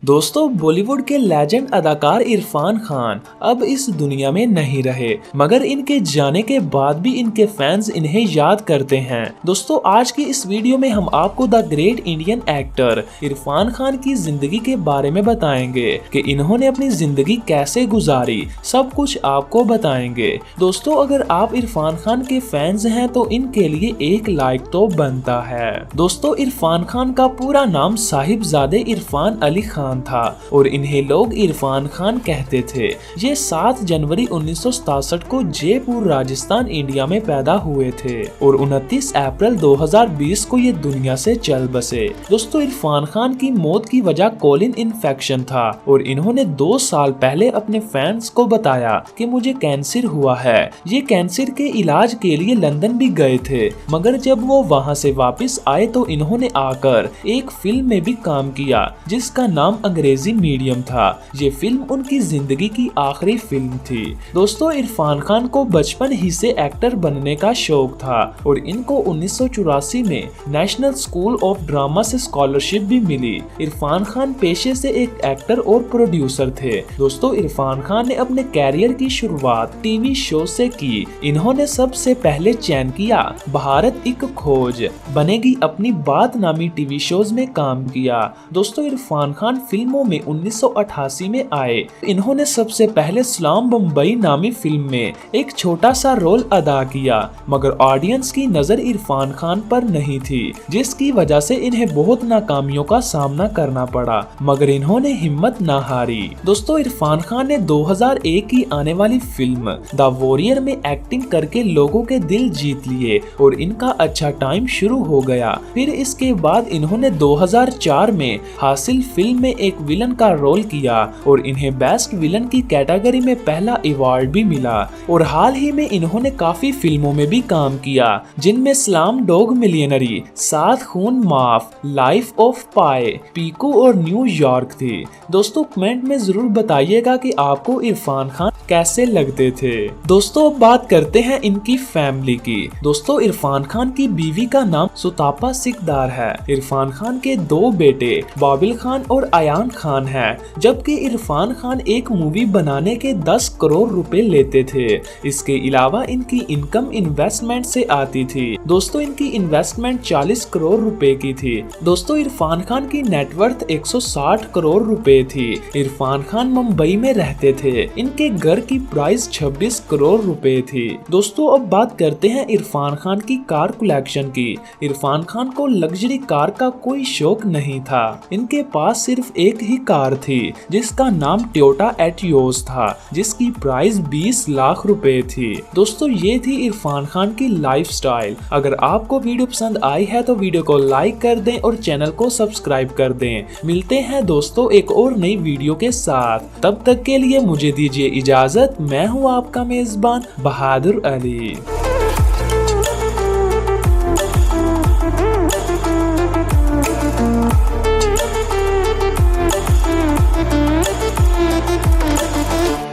दोस्तों, बॉलीवुड के लेजेंड अदाकार इरफान खान अब इस दुनिया में नहीं रहे, मगर इनके जाने के बाद भी इनके फैंस इन्हें याद करते हैं। दोस्तों, आज की इस वीडियो में हम आपको the great Indian actor Irfan Khan की जिंदगी के बारे में बताएंगे कि इन्होंने अपनी जिंदगी कैसे गुजारी, सब कुछ आपको बताएंगे। दोस्तों, अगर आप इरफान खान के फैंस हैं तो इनके लिए एक लाइक तो बनता है। दोस्तों, इरफान खान का पूरा नाम साहिबजादे इरफान अली खान था और इन्हें लोग इरफान खान कहते थे। ये 7 जनवरी 1967 को जयपुर, राजस्थान, इंडिया में पैदा हुए थे और 29 अप्रैल 2020 को ये दुनिया से चल बसे। दोस्तों, इरफान खान की मौत की वजह कोलिन इन्फेक्शन था और इन्होंने 2 साल पहले अपने फैंस को बताया कि मुझे कैंसर हुआ है। ये कैंसर के इलाज के लिए लंदन भी गए थे, मगर जब वो वहाँ से वापस आए तो इन्होंने आकर एक फिल्म में भी काम किया जिसका नाम अंग्रेजी मीडियम था। ये फिल्म उनकी जिंदगी की आखिरी फिल्म थी। दोस्तों, इरफान खान को बचपन ही से एक्टर बनने का शौक था और इनको 1984 में नेशनल स्कूल ऑफ ड्रामा से स्कॉलरशिप भी मिली। इरफान खान पेशे से एक एक्टर और प्रोड्यूसर थे। दोस्तों, इरफान खान ने अपने कैरियर की शुरुआत टीवी शो से की। इन्होंने सबसे पहले चयन किया भारत एक खोज, बनेगी अपनी बात नामी टीवी शोज में काम किया। दोस्तों, इरफान खान फिल्मों में 1988 में आए। इन्होंने सबसे पहले सलाम बम्बई नामी फिल्म में एक छोटा सा रोल अदा किया, मगर ऑडियंस की नजर इरफान खान पर नहीं थी, जिसकी वजह से इन्हें बहुत नाकामियों का सामना करना पड़ा, मगर इन्होंने हिम्मत न हारी। दोस्तों, इरफान खान ने 2001 की आने वाली फिल्म द वॉरियर में एक्टिंग करके लोगों के दिल जीत लिए और इनका अच्छा टाइम शुरू हो गया। फिर इसके बाद इन्होंने 2004 में हासिल फिल्म में एक विलन का रोल किया और इन्हें बेस्ट विलन की कैटेगरी में पहला अवार्ड भी मिला। और हाल ही में इन्होंने काफी फिल्मों में भी काम किया, जिनमें स्लम डॉग मिलियनरी, 7 खून माफ, लाइफ ऑफ पाई, पीकू और न्यूयॉर्क थी। दोस्तों, कमेंट में जरूर बताइएगा कि आपको इरफान खान कैसे लगते थे। दोस्तों, अब बात करते हैं इनकी फैमिली की। दोस्तों, इरफान खान की बीवी का नाम सुतापा सिकदार है। इरफान खान के 2 बेटे बाबिल खान और अयान खान है, जबकि इरफान खान एक मूवी बनाने के 10 करोड़ रुपए लेते थे। इसके अलावा इनकी इनकम इन्वेस्टमेंट से आती थी। दोस्तों, इनकी इन्वेस्टमेंट 40 करोड़ रुपए की थी। दोस्तों, इरफान खान की नेटवर्थ 160 करोड़ रुपए थी। इरफान खान मुंबई में रहते थे। इनके घर की प्राइस 26 करोड़ रुपए थी। दोस्तों, अब बात करते हैं इरफान खान की कार कलेक्शन की। इरफान खान को लग्जरी कार का कोई शौक नहीं था। इनके पास सिर्फ एक ही कार थी जिसका नाम टोयोटा एटियोस था, जिसकी प्राइस 20 लाख रुपए थी। दोस्तों, ये थी इरफान खान की लाइफस्टाइल। अगर आपको वीडियो पसंद आई है तो वीडियो को लाइक कर दें और चैनल को सब्सक्राइब कर दें। मिलते हैं दोस्तों एक और नई वीडियो के साथ। तब तक के लिए मुझे दीजिए इजाजत। मैं हूँ आपका मेजबान बहादुर अली।